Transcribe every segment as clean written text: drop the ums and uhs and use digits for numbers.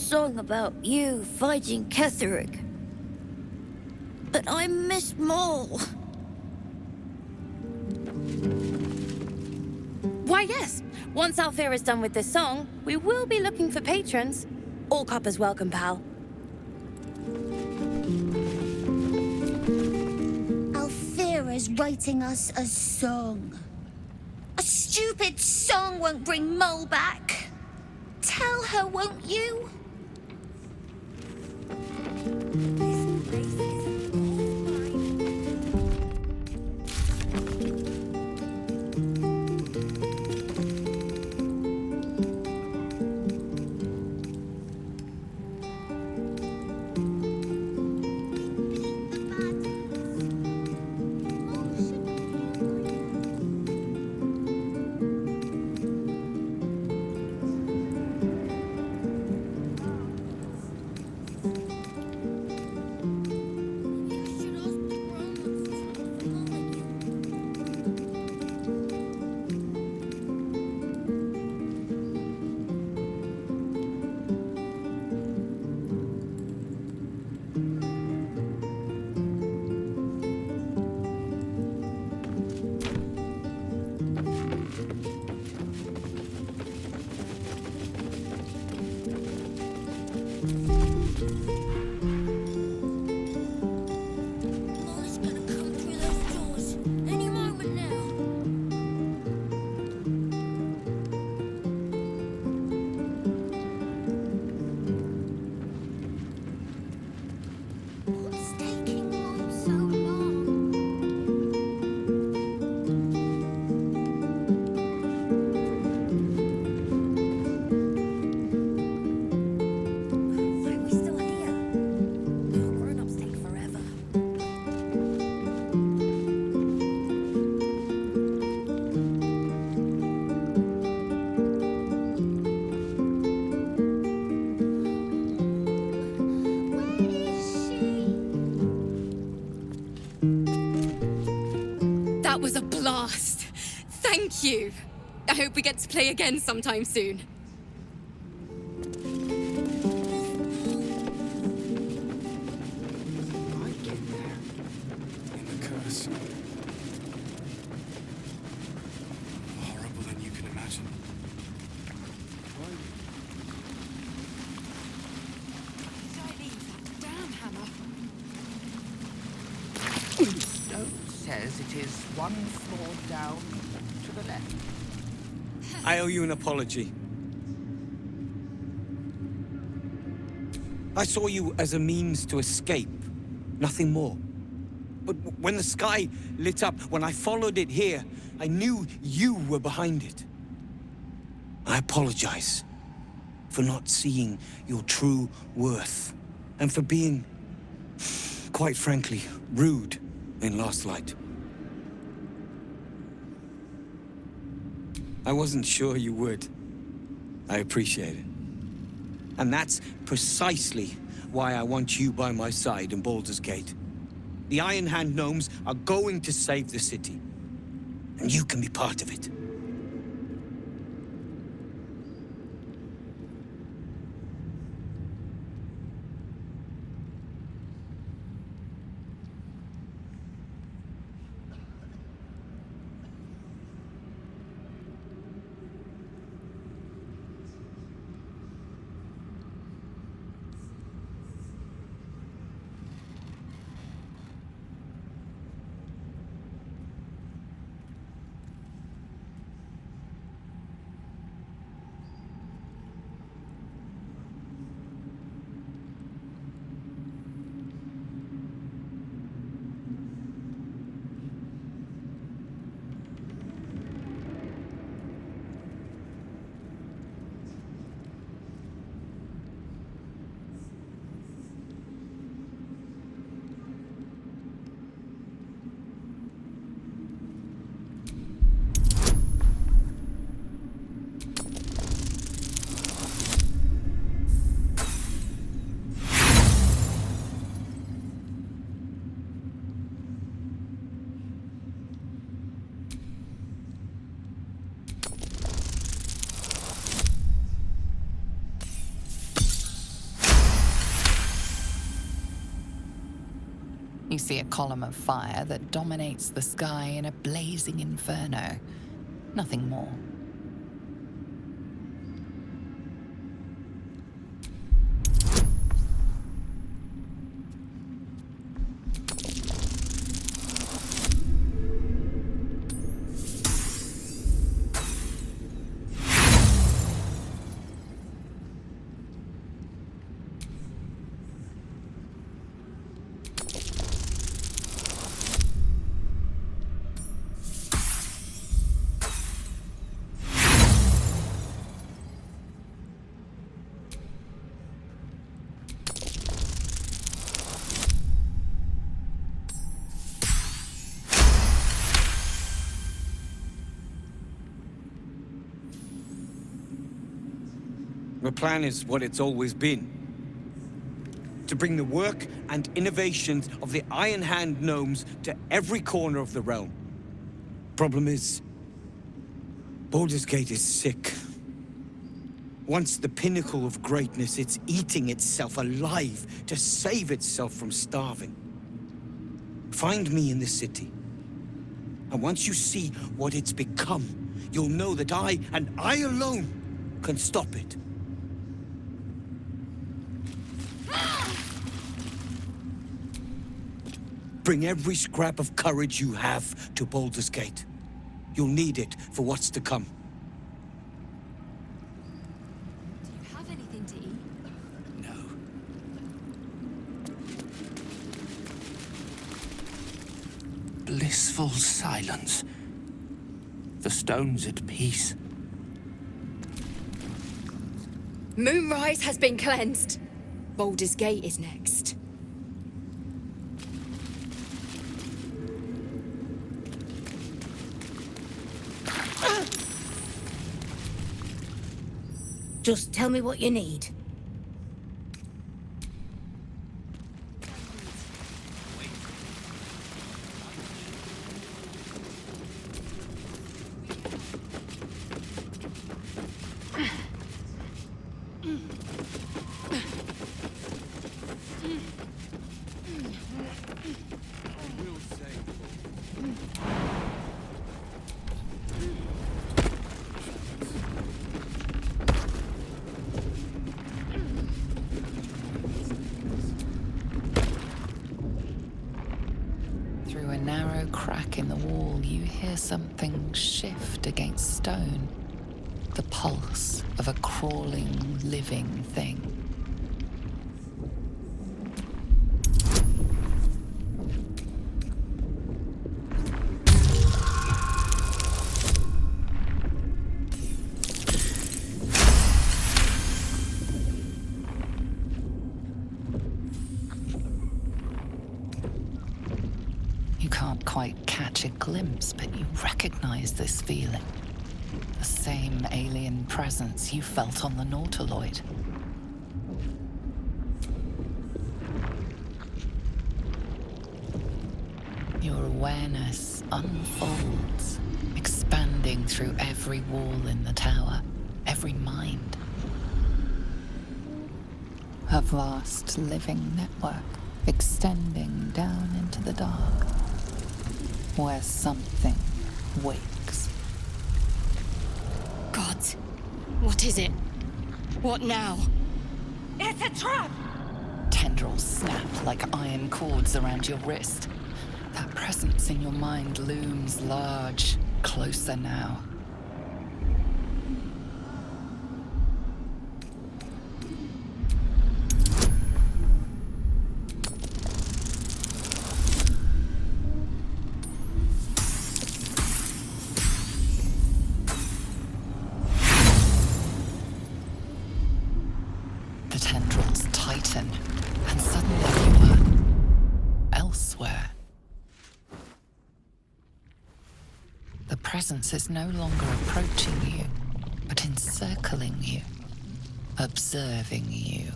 song about you fighting Ketheric. But I miss Maul. Why, yes. Once Alfira's done with this song, we will be looking for patrons. All coppers welcome, pal. Alfira's writing us a song. A stupid song won't bring Mole back. Tell her, won't you? That was a blast. Thank you. I hope we get to play again sometime soon. I get there in the curse. More horrible than you can imagine. Did I leave that damn hammer? Note says it is one floor down to the left. I owe you an apology. I saw you as a means to escape, nothing more. But when the sky lit up, when I followed it here, I knew you were behind it. I apologize for not seeing your true worth, and for being, quite frankly, rude in Last Light. I wasn't sure you would. I appreciate it. And that's precisely why I want you by my side in Baldur's Gate. The Iron Hand gnomes are going to save the city, and you can be part of it. You see a column of fire that dominates the sky in a blazing inferno. Nothing more. The plan is what it's always been. To bring the work and innovations of the Iron Hand gnomes to every corner of the realm. Problem is, Baldur's Gate is sick. Once the pinnacle of greatness, it's eating itself alive to save itself from starving. Find me in the city. And once you see what it's become, you'll know that I, and I alone, can stop it. Bring every scrap of courage you have to Baldur's Gate. You'll need it for what's to come. Do you have anything to eat? No. Blissful silence. The stone's at peace. Moonrise has been cleansed. Baldur's Gate is next. Just tell me what you need. Through a narrow crack in the wall, you hear something shift against stone. The pulse of a crawling, living thing. You can't quite catch a glimpse, but you recognize this feeling. The same alien presence you felt on the Nautiloid. Your awareness unfolds, expanding through every wall in the tower, every mind. A vast living network extending down into the dark, where something wakes. God, what is it? What now? It's a trap! Tendrils snap like iron cords around your wrist. That presence in your mind looms large, closer now. The tendrils tighten, and suddenly you are elsewhere. The presence is no longer approaching you, but encircling you, observing you.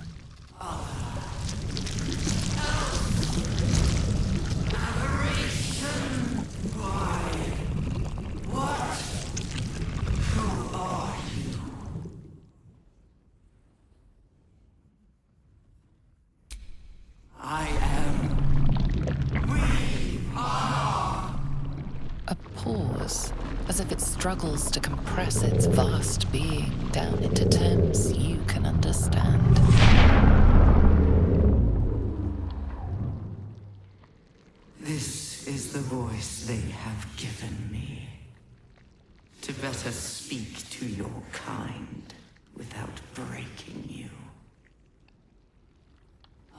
I am as if it struggles to compress its vast being down into terms you can understand. This is the voice they have given me, to better speak to your kind without breaking you.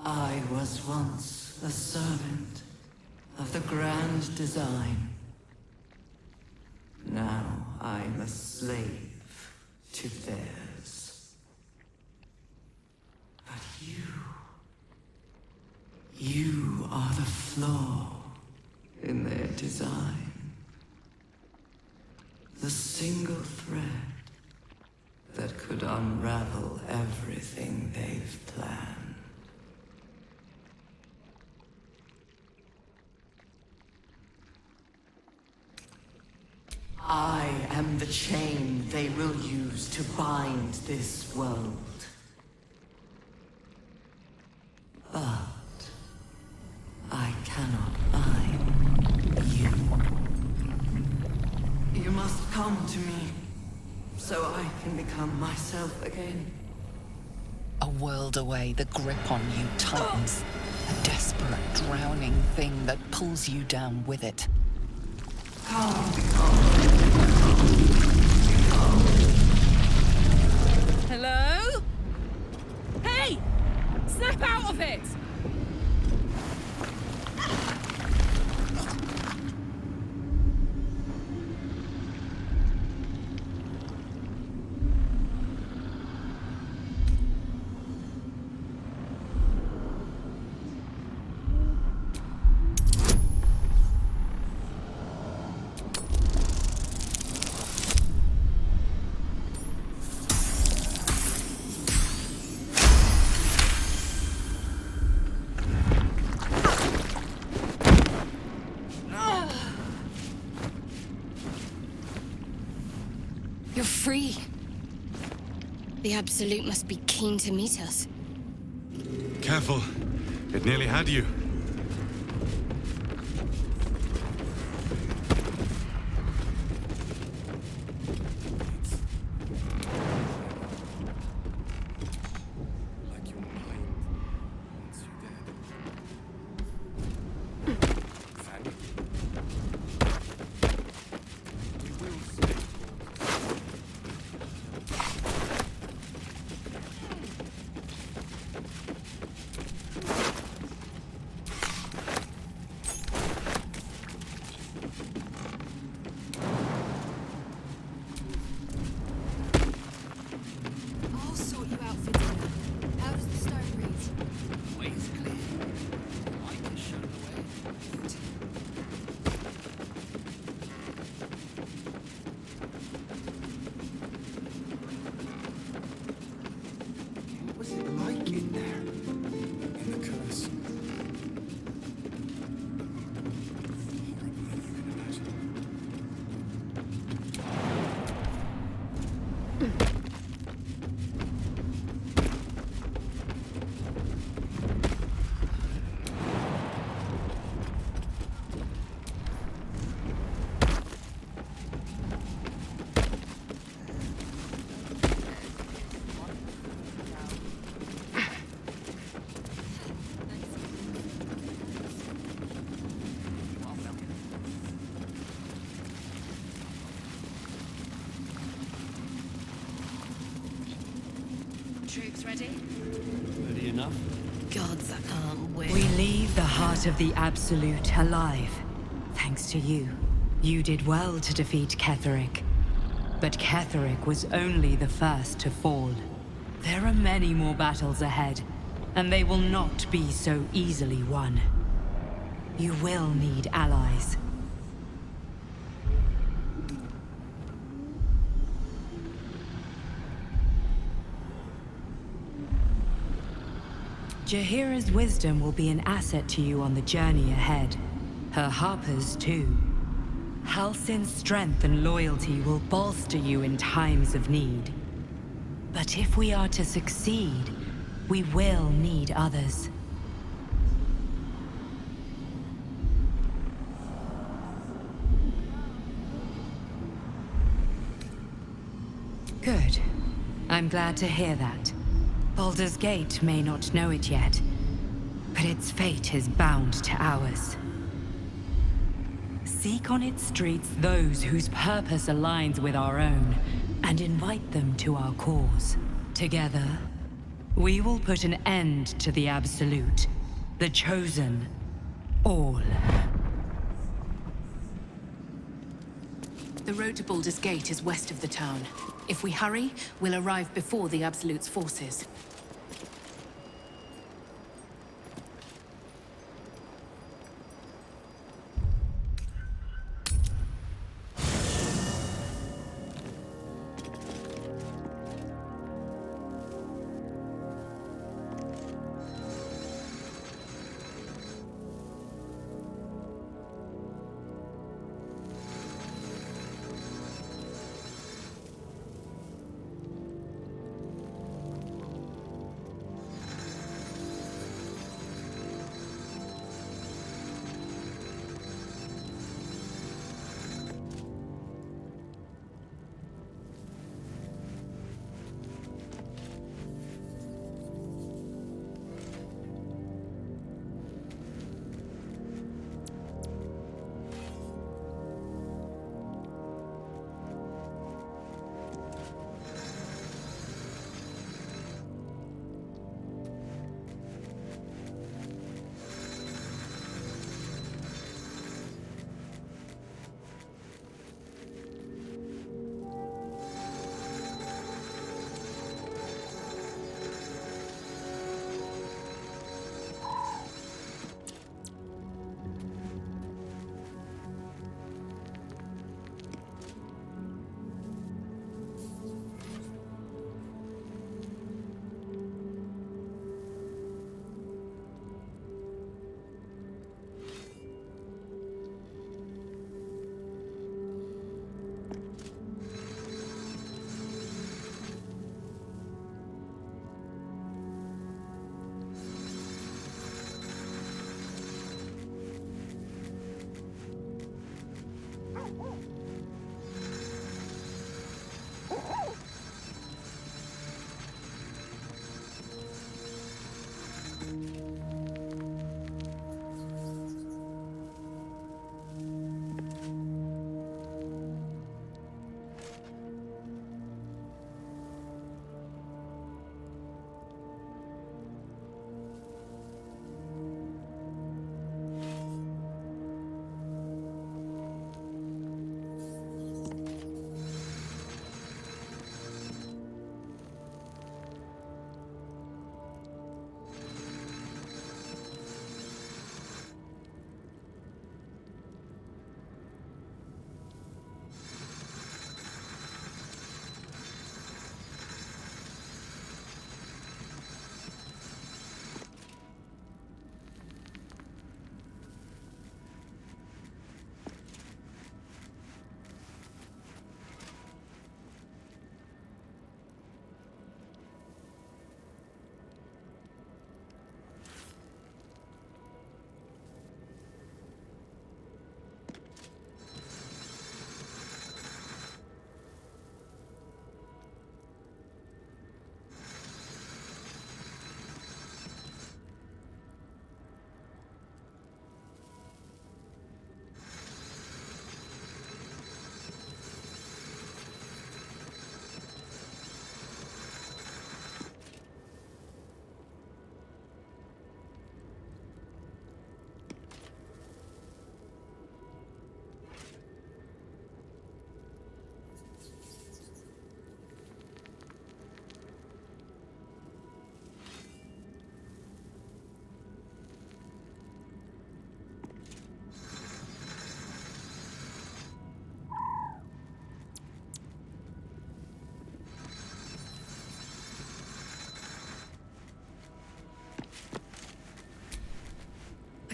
I was once a servant of the grand design. Now I'm a slave to theirs. But you are the flaw in their design. The single thread that could unravel everything they've planned. I am the chain they will use to bind this world. But I cannot bind you. You must come to me, so I can become myself again. A world away, the grip on you tightens. A desperate, drowning thing that pulls you down with it. Hello? Hey! Snap out of it! You're free. The Absolute must be keen to meet us. Careful. It nearly had you. Like your mind wants you dead. Fanny? We will stay called. I'll sort you out for dinner. How does the stone read? Way's clear. I can show the way. What was it like in there? In the curse. Horrible than you can imagine. Troops ready? Ready enough? Gods, I can't wait. We leave the heart of the Absolute alive. Thanks to you. You did well to defeat Ketheric. But Ketheric was only the first to fall. There are many more battles ahead, and they will not be so easily won. You will need allies. Jaheira's wisdom will be an asset to you on the journey ahead. Her Harper's too. Halsin's strength and loyalty will bolster you in times of need. But if we are to succeed, we will need others. I'm glad to hear that. Baldur's Gate may not know it yet, but its fate is bound to ours. Seek on its streets those whose purpose aligns with our own, and invite them to our cause. Together, we will put an end to the Absolute, the Chosen, all. The road to Baldur's Gate is west of the town. If we hurry, we'll arrive before the Absolute's forces.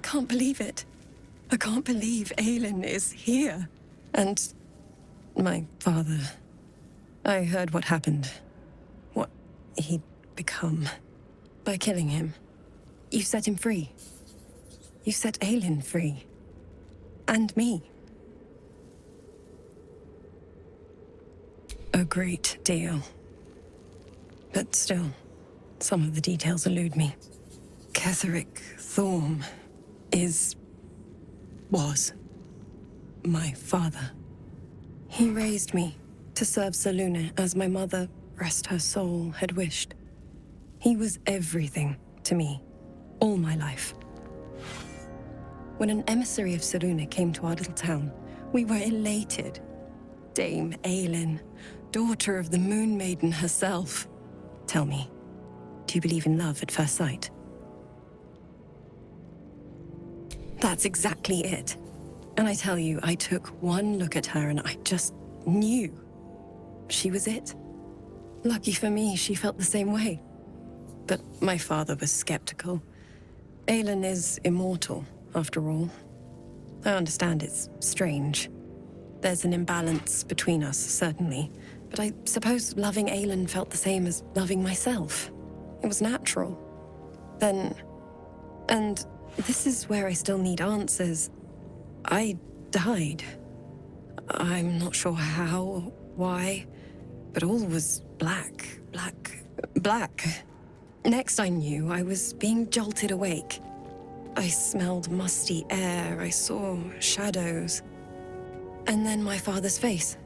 I can't believe it. I can't believe Aelin is here. And my father. I heard what happened. What he'd become. By killing him. You set him free. You set Aelin free. And me. A great deal. but still, some of the details elude me. Ketheric Thorm was my father. He raised me to serve Selûne as my mother, rest her soul, had wished. He was everything to me, all my life. When an emissary of Selûne came to our little town, we were elated. Dame Aelin, daughter of the Moon Maiden herself. Tell me, do you believe in love at first sight? That's exactly it. And I tell you, I took one look at her and I just knew she was it. Lucky for me, she felt the same way. But my father was skeptical. Aelin is immortal, after all. I understand it's strange. There's an imbalance between us, certainly. But I suppose loving Aelin felt the same as loving myself. It was natural. Then... and this is where I still need answers. I died. I'm not sure how or why, but all was black. Next I knew, I was being jolted awake. I smelled musty air, I saw shadows. And then my father's face.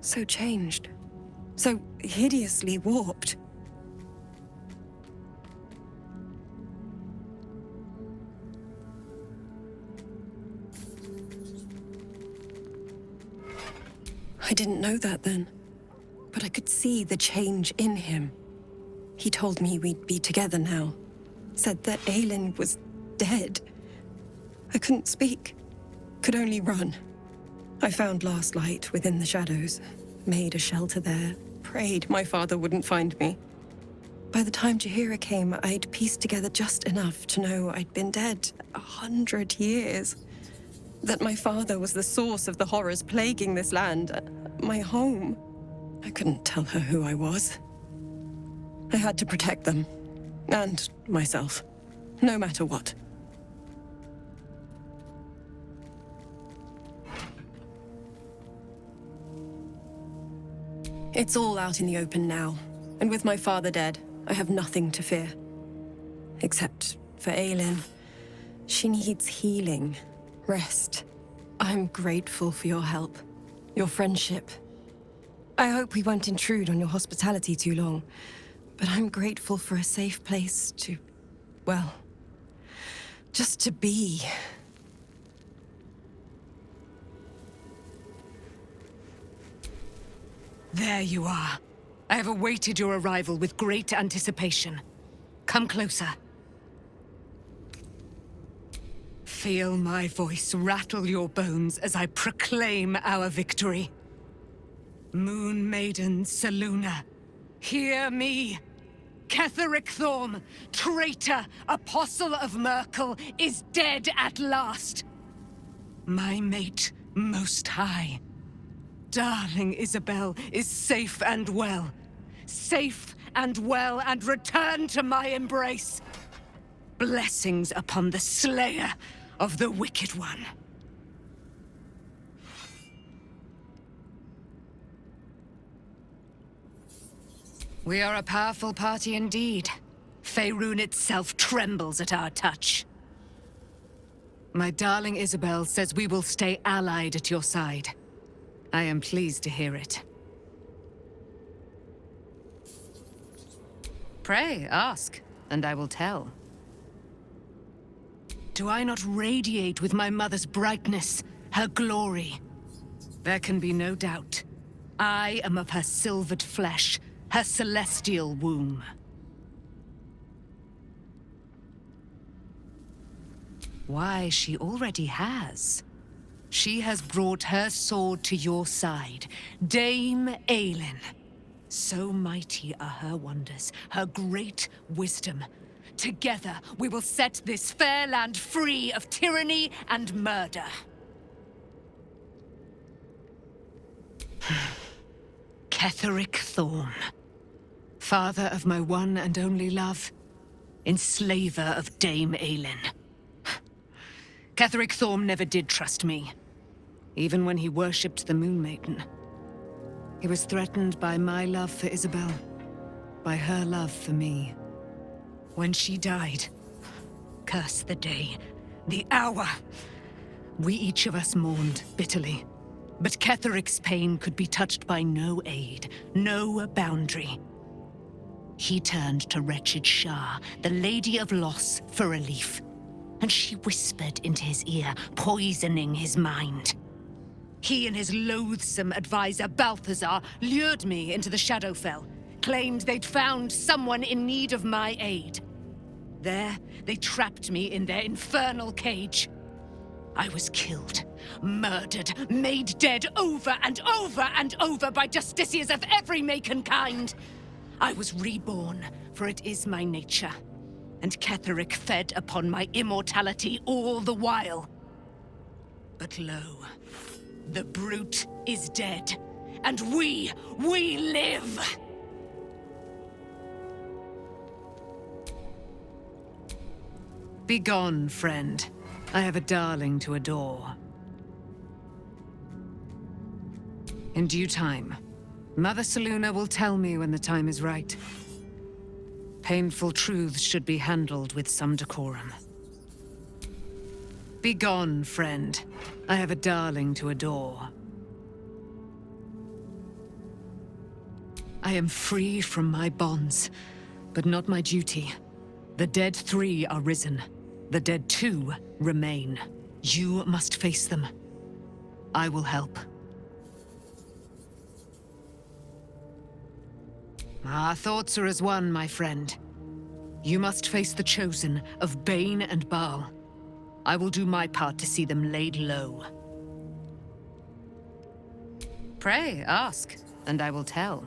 So changed. So hideously warped. I didn't know that then, but I could see the change in him. He told me we'd be together now, said that Aelin was dead. I couldn't speak, could only run. I found last light within the shadows, made a shelter there, prayed my father wouldn't find me. By the time Jaheira came, I'd pieced together just enough to know I'd been dead 100 years. That my father was the source of the horrors plaguing this land, my home. I couldn't tell her who I was. I had to protect them, and myself, no matter what. It's all out in the open now, and with my father dead, I have nothing to fear. Except for Aelin. She needs healing. Rest. I'm grateful for your help, your friendship. I hope we won't intrude on your hospitality too long, but I'm grateful for a safe place to, well, just to be. There you are. I have awaited your arrival with great anticipation. Come closer. Feel my voice rattle your bones as I proclaim our victory. Moon Maiden Selûne, hear me! Ketheric Thorm, traitor, apostle of Merkel, is dead at last! My mate, Most High. Darling Isabel is safe and well. Safe and well, and return to my embrace. Blessings upon the slayer of the Wicked One. We are a powerful party indeed. Faerun itself trembles at our touch. My darling Isabel says we will stay allied at your side. I am pleased to hear it. Pray, ask, and I will tell. Do I not radiate with my mother's brightness, her glory? There can be no doubt. I am of her silvered flesh, her celestial womb. Why, she already has. She has brought her sword to your side, Dame Aelin. So mighty are her wonders, her great wisdom. Together, we will set this fair land free of tyranny and murder. Ketheric Thorm, father of my one and only love, enslaver of Dame Aelin. Ketheric Thorm never did trust me, even when he worshipped the Moon Maiden. He was threatened by my love for Isabel. by her love for me. When she died, curse the day, the hour. We each of us mourned bitterly. But Ketheric's pain could be touched by no aid, no boundary. He turned to wretched Shah, the Lady of Loss, for relief. And she whispered into his ear, poisoning his mind. He and his loathsome advisor, Balthazar, lured me into the Shadowfell, claimed they'd found someone in need of my aid. There, they trapped me in their infernal cage. I was killed, murdered, made dead over and over and over by justiciars of every make and kind. I was reborn, for it is my nature. And Ketheric fed upon my immortality all the while. But lo, the brute is dead, and we live! Begone, friend. I have a darling to adore. In due time, Mother Selûne will tell me when the time is right. Painful truths should be handled with some decorum. Begone, friend. I have a darling to adore. I am free from my bonds, but not my duty. The dead 3 are risen. The dead 2 remain. You must face them. I will help. Our thoughts are as one, my friend. You must face the Chosen of Bane and Baal. I will do my part to see them laid low. Pray, ask, and I will tell.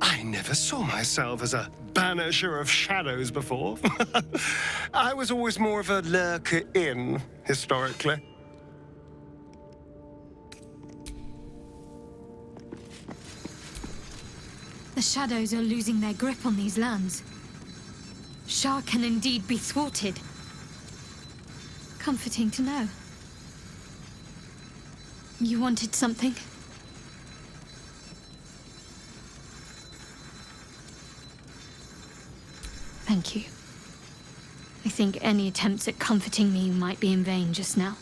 I never saw myself as a banisher of shadows before. I was always more of a lurker-in, historically. The shadows are losing their grip on these lands. Shah can indeed be thwarted. Comforting to know. You wanted something? Thank you. I think any attempts at comforting me might be in vain just now.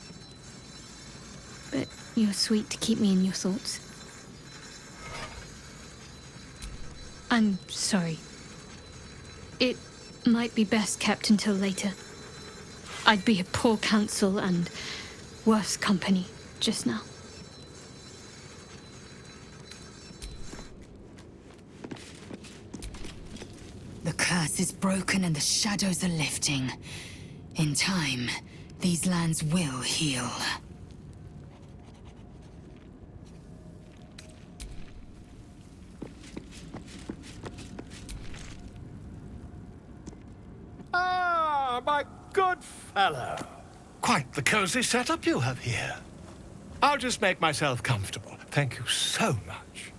But you're sweet to keep me in your thoughts. I'm sorry. It might be best kept until later. I'd be a poor counsel and worse company just now. The curse is broken and the shadows are lifting. In time, these lands will heal. Ah, my good fellow. Quite the cozy setup you have here. I'll just make myself comfortable. Thank you so much.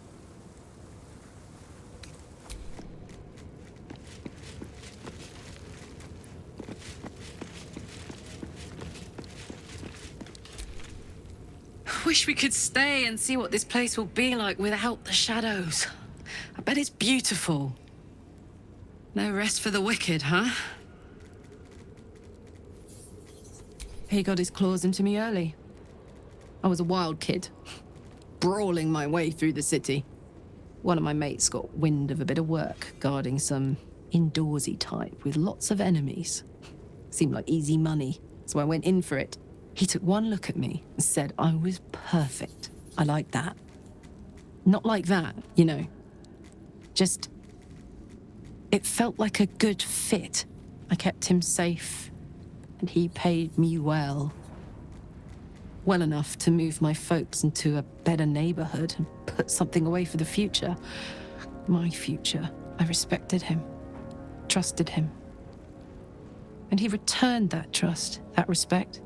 Wish we could stay and see what this place will be like without the shadows. I bet it's beautiful. No rest for the wicked, huh? He got his claws into me early. I was a wild kid, brawling my way through the city. One of my mates got wind of a bit of work guarding some indoorsy type with lots of enemies. Seemed like easy money, so I went in for it. He took one look at me and said I was perfect. I like that. Not like that, you know. Just... it felt like a good fit. I kept him safe, and he paid me well. Well enough to move my folks into a better neighborhood and put something away for the future. My future. I respected him, trusted him. And he returned that trust, that respect.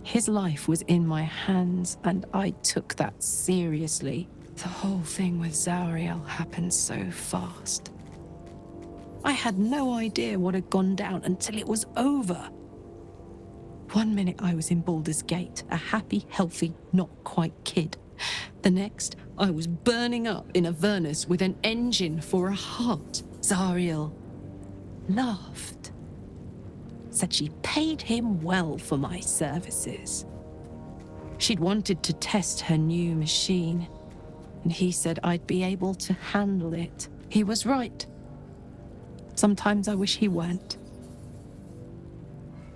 His life was in my hands, and I took that seriously. The whole thing with Zauriel happened so fast. I had no idea what had gone down until it was over. One minute I was in Baldur's Gate, a happy, healthy, not quite kid. The next, I was burning up in Avernus with an engine for a heart. Zariel laughed. Said she paid him well for my services. She'd wanted to test her new machine, and he said I'd be able to handle it. He was right. Sometimes I wish he weren't.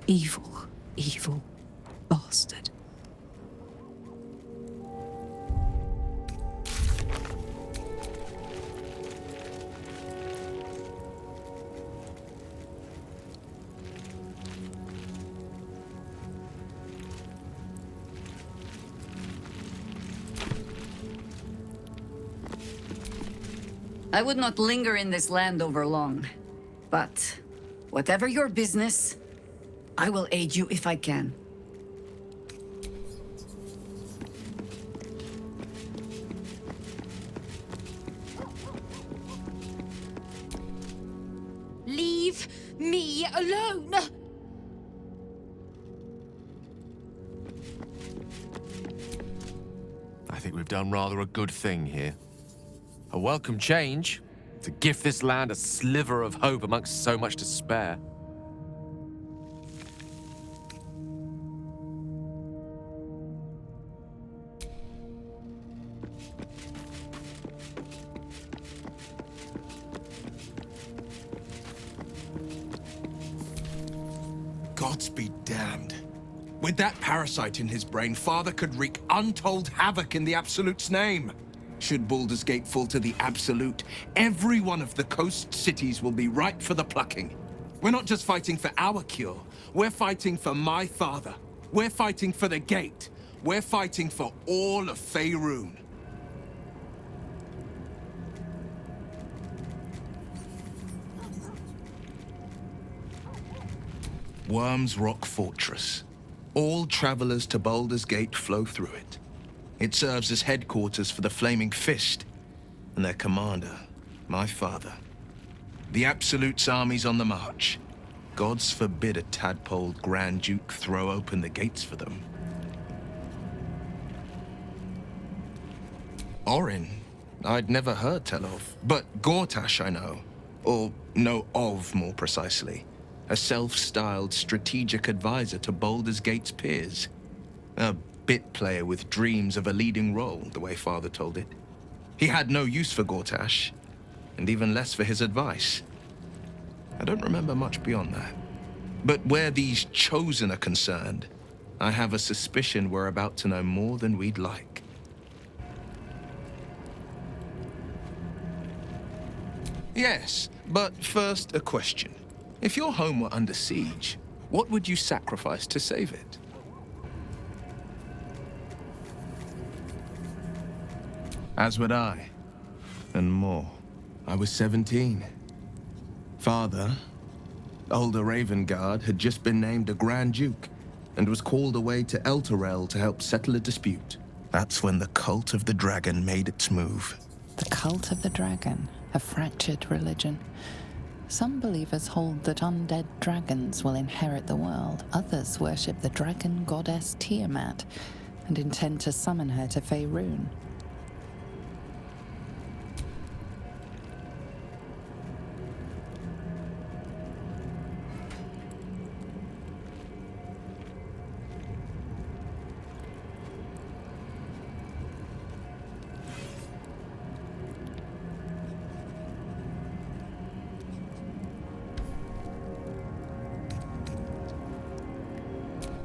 Evil, evil bastard. I would not linger in this land over long, but whatever your business, I will aid you if I can. Leave me alone! I think we've done rather a good thing here. A welcome change to gift this land a sliver of hope amongst so much despair. Gods be damned. With that parasite in his brain, Father could wreak untold havoc in the Absolute's name. Should Baldur's Gate fall to the Absolute, every one of the coast cities will be ripe for the plucking. We're not just fighting for our cure. We're fighting for my father. We're fighting for the Gate. We're fighting for all of Faerun. Worm's Rock Fortress. All travelers to Baldur's Gate flow through it. It serves as headquarters for the Flaming Fist, and their commander, my father. The Absolute's army's on the march. Gods forbid a tadpoled Grand Duke throw open the gates for them. Orin, I'd never heard tell of, but Gortash I know. Or know of, more precisely. A self-styled strategic advisor to Baldur's Gate's peers. A bit player with dreams of a leading role, the way Father told it. He had no use for Gortash, and even less for his advice. I don't remember much beyond that. But where these Chosen are concerned, I have a suspicion we're about to know more than we'd like. Yes, but first a question. If your home were under siege, what would you sacrifice to save it? As would I, and more. I was 17. Father, older Ravengard, had just been named a Grand Duke and was called away to Elturel to help settle a dispute. That's when the Cult of the Dragon made its move. The Cult of the Dragon, a fractured religion. Some believers hold that undead dragons will inherit the world. Others worship the dragon goddess Tiamat and intend to summon her to Faerun.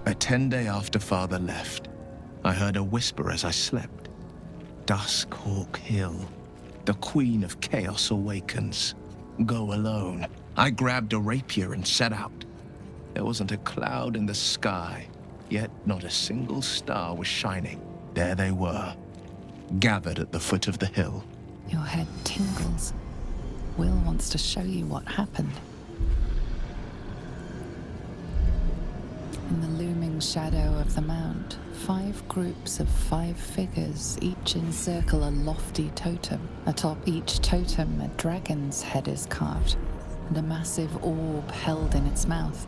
A 10-day after Father left, I heard a whisper as I slept. Duskhawk Hill. The Queen of Chaos awakens. Go alone. I grabbed a rapier and set out. There wasn't a cloud in the sky, yet not a single star was shining. There they were, gathered at the foot of the hill. Your head tingles. Will wants to show you what happened. In the looming shadow of the mount, 5 groups of 5 figures each encircle a lofty totem. Atop each totem, a dragon's head is carved, and a massive orb held in its mouth.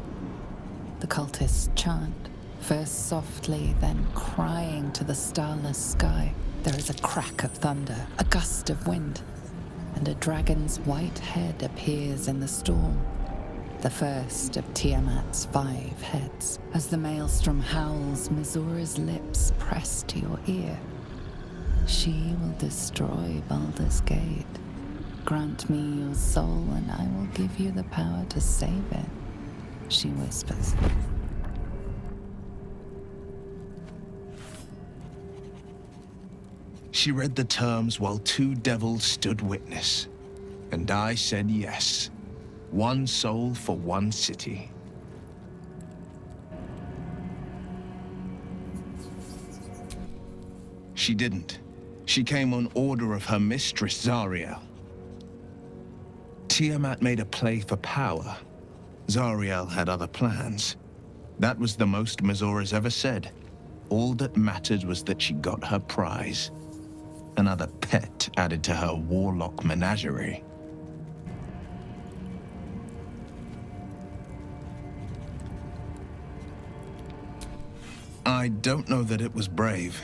The cultists chant, First softly, then crying to the starless sky. There is a crack of thunder, a gust of wind, and a dragon's white head appears in the storm. The first of Tiamat's 5 heads. As the maelstrom howls, Mizora's lips press to your ear. She will destroy Baldur's Gate. Grant me your soul, and I will give you the power to save it, she whispers. She read the terms while 2 devils stood witness, and I said yes. 1 soul for 1 city. She didn't. She came on order of her mistress, Zariel. Tiamat made a play for power. Zariel had other plans. That was the most Mizora's ever said. All that mattered was that she got her prize. Another pet added to her warlock menagerie. I don't know that it was brave.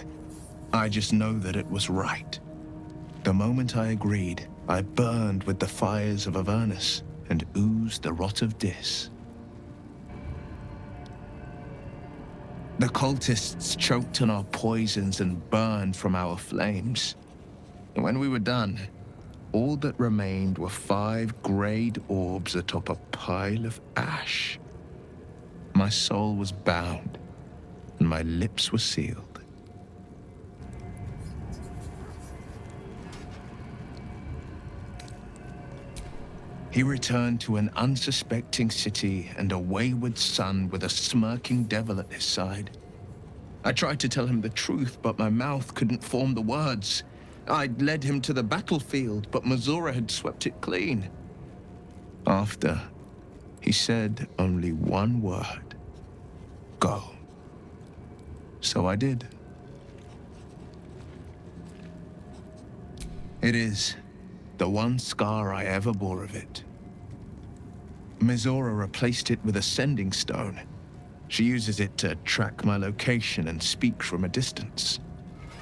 I just know that it was right. The moment I agreed, I burned with the fires of Avernus and oozed the rot of Dis. The cultists choked on our poisons and burned from our flames. And when we were done, all that remained were 5 grayed orbs atop a pile of ash. My soul was bound, and my lips were sealed. He returned to an unsuspecting city and a wayward son with a smirking devil at his side. I tried to tell him the truth, but my mouth couldn't form the words. I'd led him to the battlefield, but Mizora had swept it clean. After, he said only 1 word. Go. So I did. It is the one scar I ever bore of it. Mizora replaced it with a sending stone. She uses it to track my location and speak from a distance.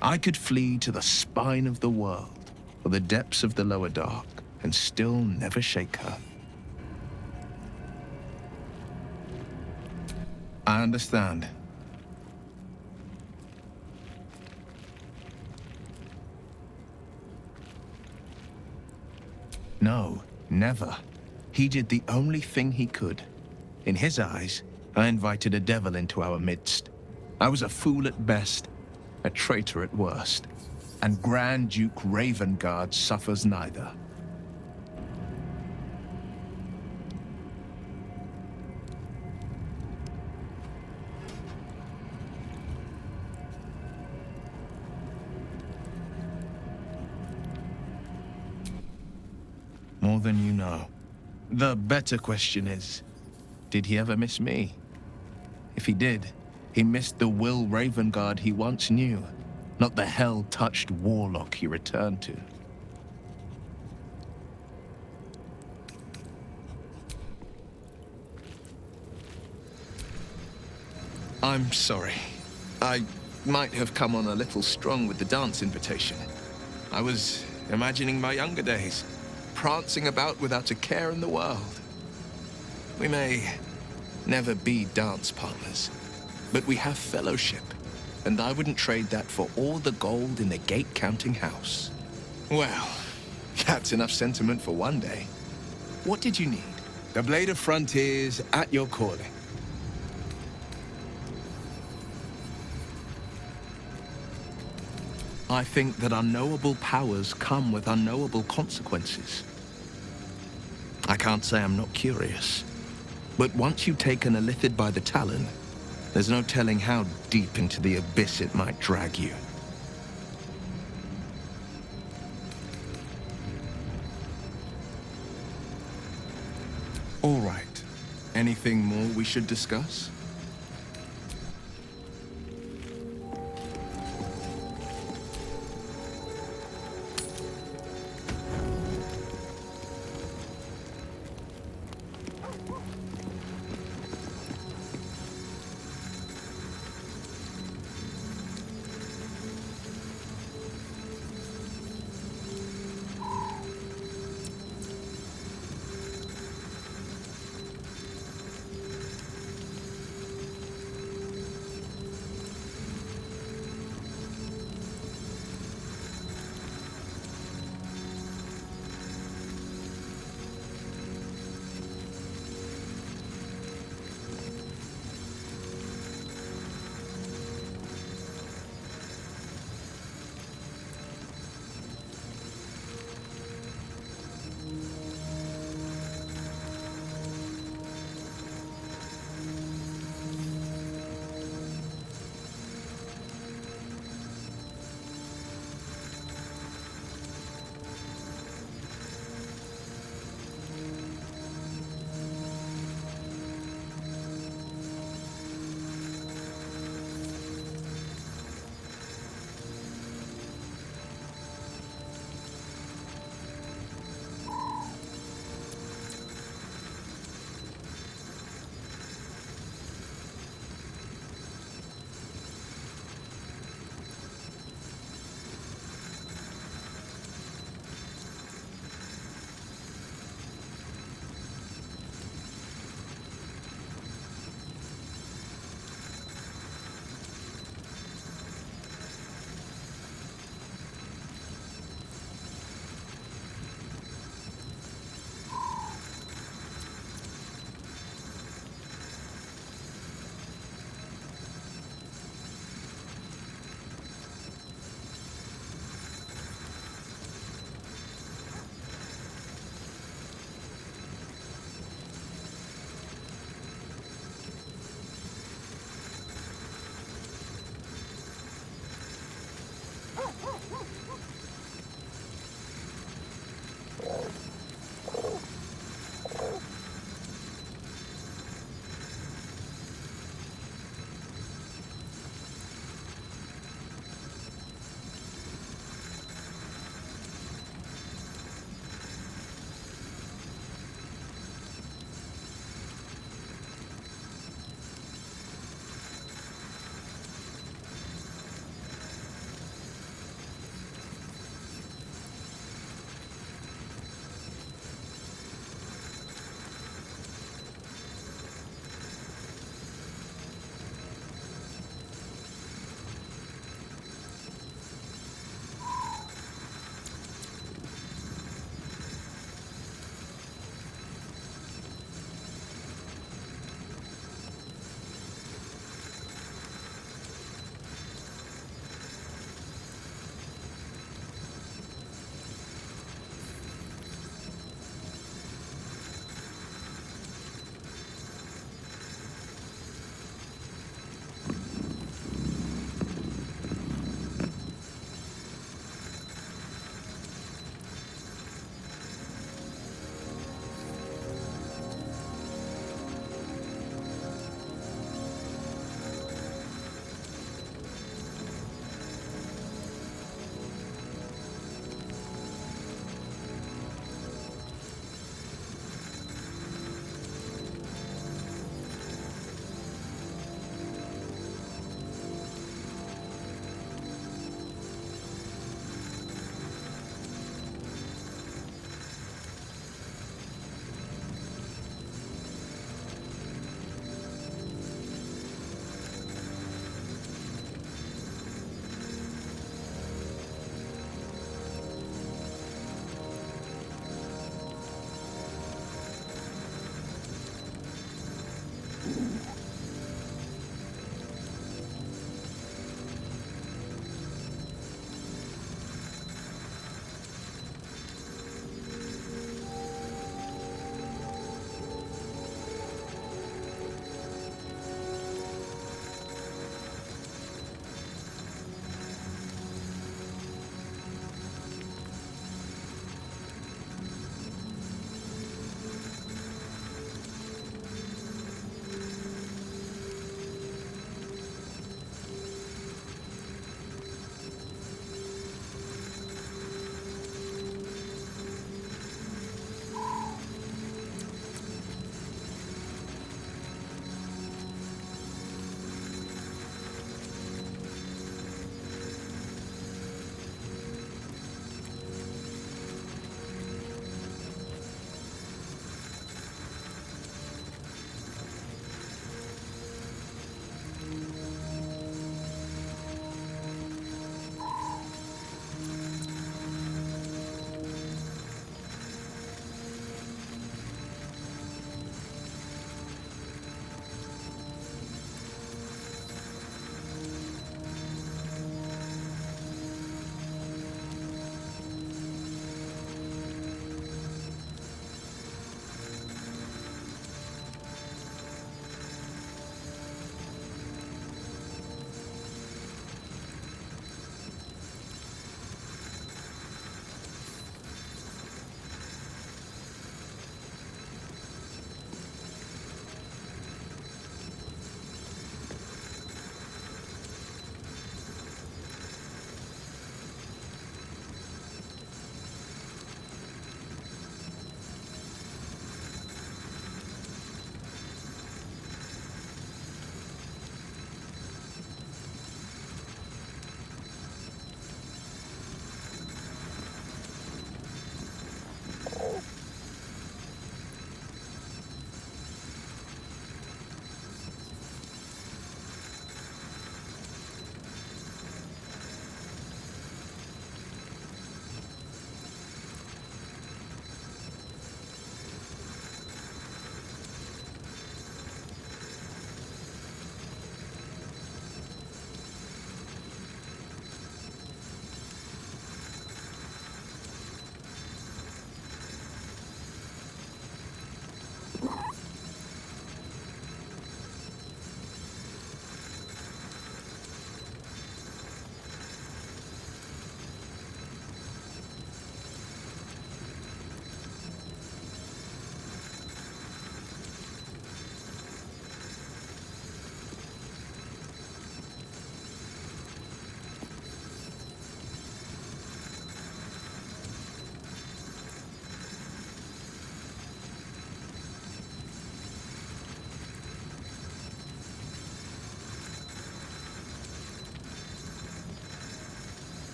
I could flee to the spine of the world, or the depths of the lower dark, and still never shake her. I understand. No, never. He did the only thing he could. In his eyes, I invited a devil into our midst. I was a fool at best, a traitor at worst, and Grand Duke Ravengard suffers neither. More than you know. The better question is, did he ever miss me? If he did, he missed the Will Ravengard he once knew, not the hell-touched warlock he returned to. I'm sorry. I might have come on a little strong with the dance invitation. I was imagining my younger days, prancing about without a care in the world. We may never be dance partners, but we have fellowship, and I wouldn't trade that for all the gold in the gate-counting house. Well, that's enough sentiment for one day. What did you need? The Blade of Frontiers at your calling. I think that unknowable powers come with unknowable consequences. I can't say I'm not curious, but once you've taken a Lithid by the talon, there's no telling how deep into the abyss it might drag you. All right. Anything more we should discuss?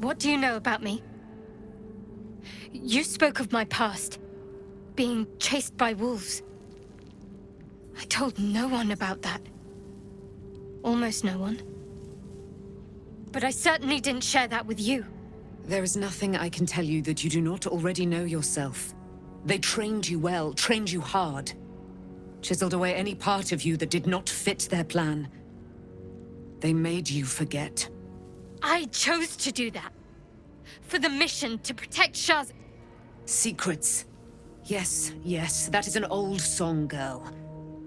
What do you know about me? You spoke of my past, being chased by wolves. I told no one about that. Almost no one. But I certainly didn't share that with you. There is nothing I can tell you that you do not already know yourself. They trained you well, trained you hard. Chiseled away any part of you that did not fit their plan. They made you forget. I chose to do that. For the mission to protect Shah's... Secrets. Yes, yes, that is an old song, girl.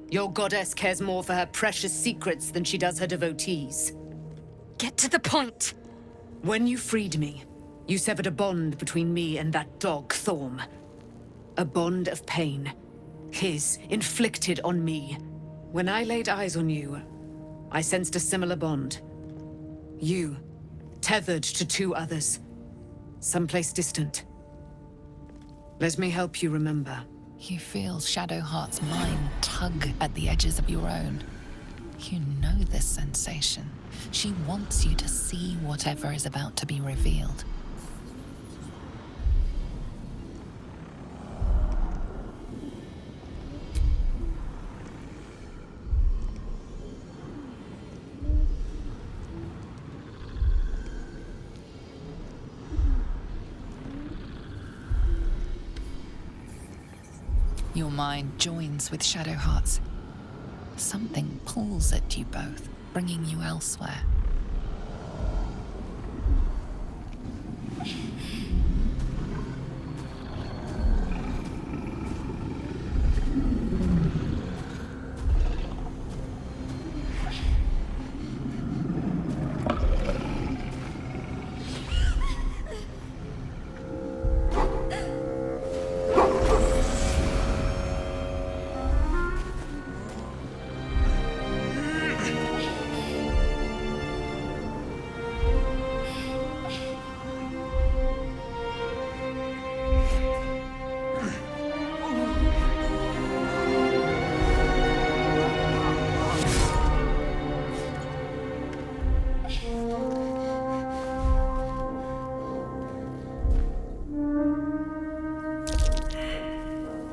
Your goddess cares more for her precious secrets than she does her devotees. Get to the point. When you freed me, you severed a bond between me and that dog, Thorm. A bond of pain. His, inflicted on me. When I laid eyes on you, I sensed a similar bond. You, tethered to two others. Someplace distant. Let me help you remember. You feel Shadowheart's mind tug at the edges of your own. You know this sensation. She wants you to see whatever is about to be revealed. Your mind joins with Shadowheart's. Something pulls at you both, bringing you elsewhere.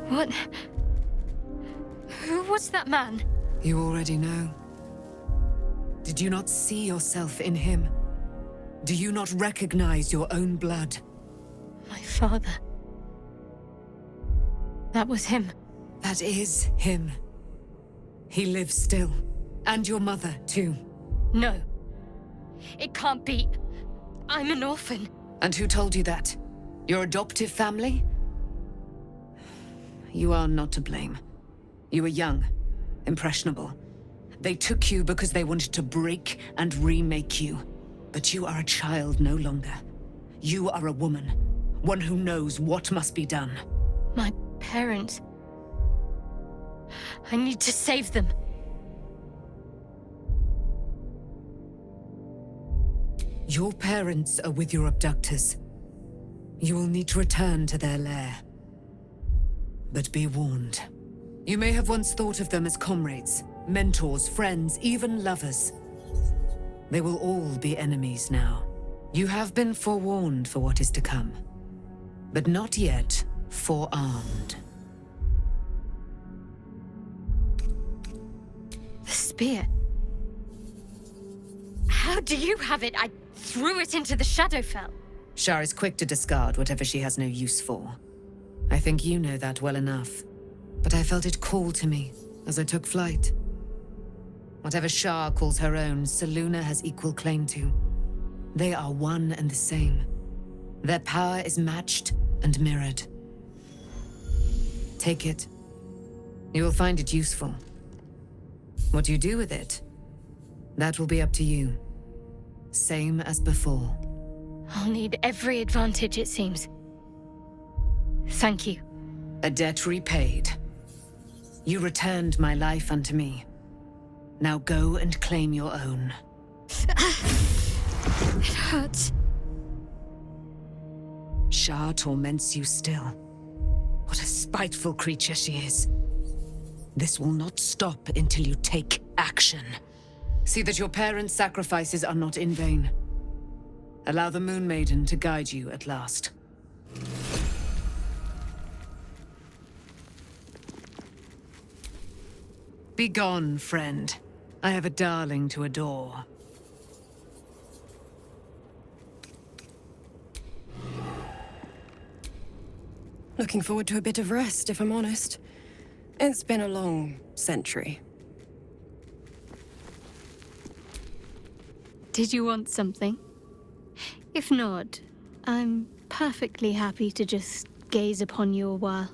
What? Who was that man? You already know. Did you not see yourself in him? Do you not recognize your own blood? My father. That was him. That is him. He lives still. And your mother, too. No. It can't be. I'm an orphan. And who told you that? Your adoptive family? You are not to blame. You were young, impressionable. They took you because they wanted to break and remake you. But you are a child no longer. You are a woman, one who knows what must be done. My parents. I need to save them. Your parents are with your abductors. You will need to return to their lair. But be warned. You may have once thought of them as comrades, mentors, friends, even lovers. They will all be enemies now. You have been forewarned for what is to come, but not yet forearmed. The spear. How do you have it? I threw it into the Shadowfell. Shar is quick to discard whatever she has no use for. I think you know that well enough. But I felt it call to me as I took flight. Whatever Shar calls her own, Selûne has equal claim to. They are one and the same. Their power is matched and mirrored. Take it. You will find it useful. What you do with it, that will be up to you. Same as before. I'll need every advantage, it seems. Thank you. A debt repaid. You returned my life unto me. Now go and claim your own. It hurts. Shar torments you still. What a spiteful creature she is. This will not stop until you take action. See that your parents' sacrifices are not in vain. Allow the Moon Maiden to guide you at last. Be gone, friend. I have a darling to adore. Looking forward to a bit of rest, if I'm honest. It's been a long century. Did you want something? If not, I'm perfectly happy to just gaze upon you a while.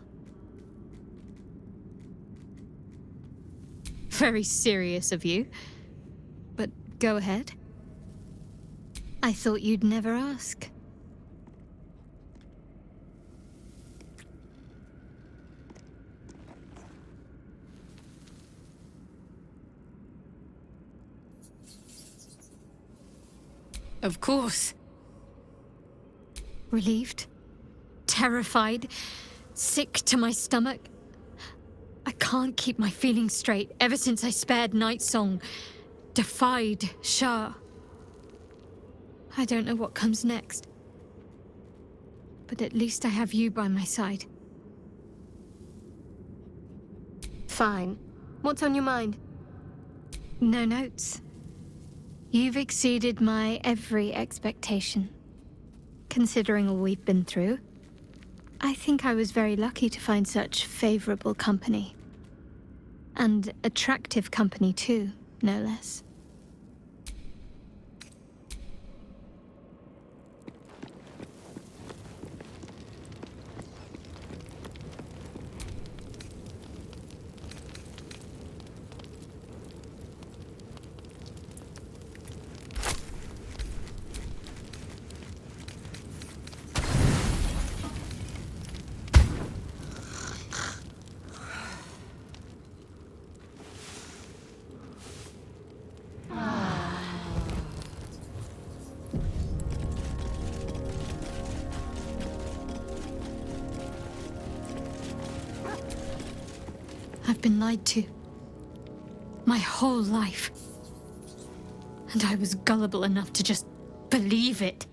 Very serious of you. But go ahead. I thought you'd never ask. Of course. Relieved, terrified, sick to my stomach. I can't keep my feelings straight ever since I spared Night Song, defied Shah. I don't know what comes next. But at least I have you by my side. Fine. What's on your mind? No notes. You've exceeded my every expectation. Considering all we've been through, I think I was very lucky to find such favorable company. And attractive company too, no less. I've been lied to. My whole life. And I was gullible enough to just believe it.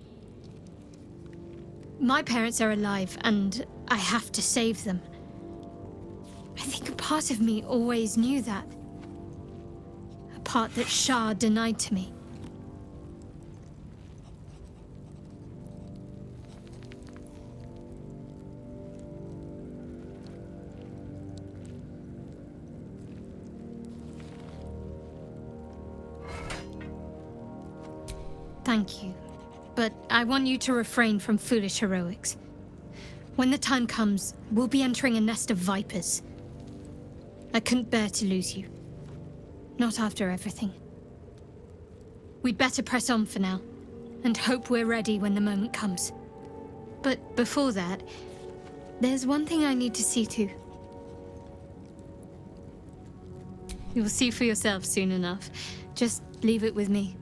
My parents are alive, and I have to save them. I think a part of me always knew that. A part that Shah denied to me. Thank you, but I want you to refrain from foolish heroics. When the time comes, we'll be entering a nest of vipers. I couldn't bear to lose you. Not after everything. We'd better press on for now, and hope we're ready when the moment comes. But before that, there's one thing I need to see to. You'll see for yourself soon enough. Just leave it with me.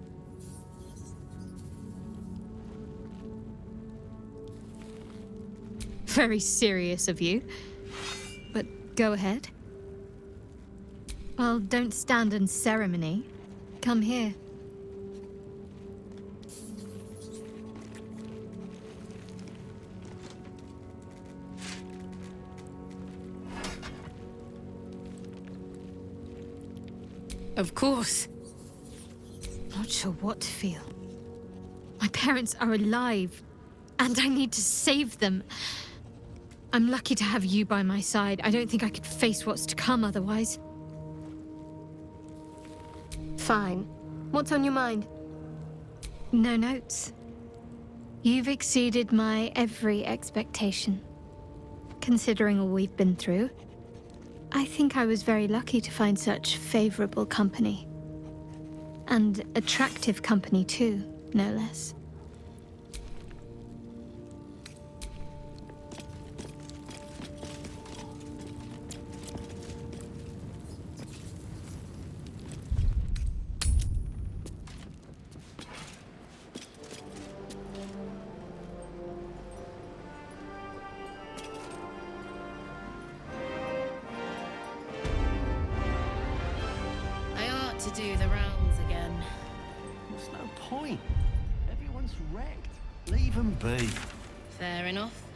Very serious of you. But go ahead. Well, don't stand in ceremony. Come here. Of course. Not sure what to feel. My parents are alive, and I need to save them. I'm lucky to have you by my side. I don't think I could face what's to come otherwise. Fine. What's on your mind? No notes. You've exceeded my every expectation. Considering all we've been through, I think I was very lucky to find such favorable company. And attractive company too, no less. To do the rounds again. There's no point. Everyone's wrecked. Leave 'em be. Fair enough.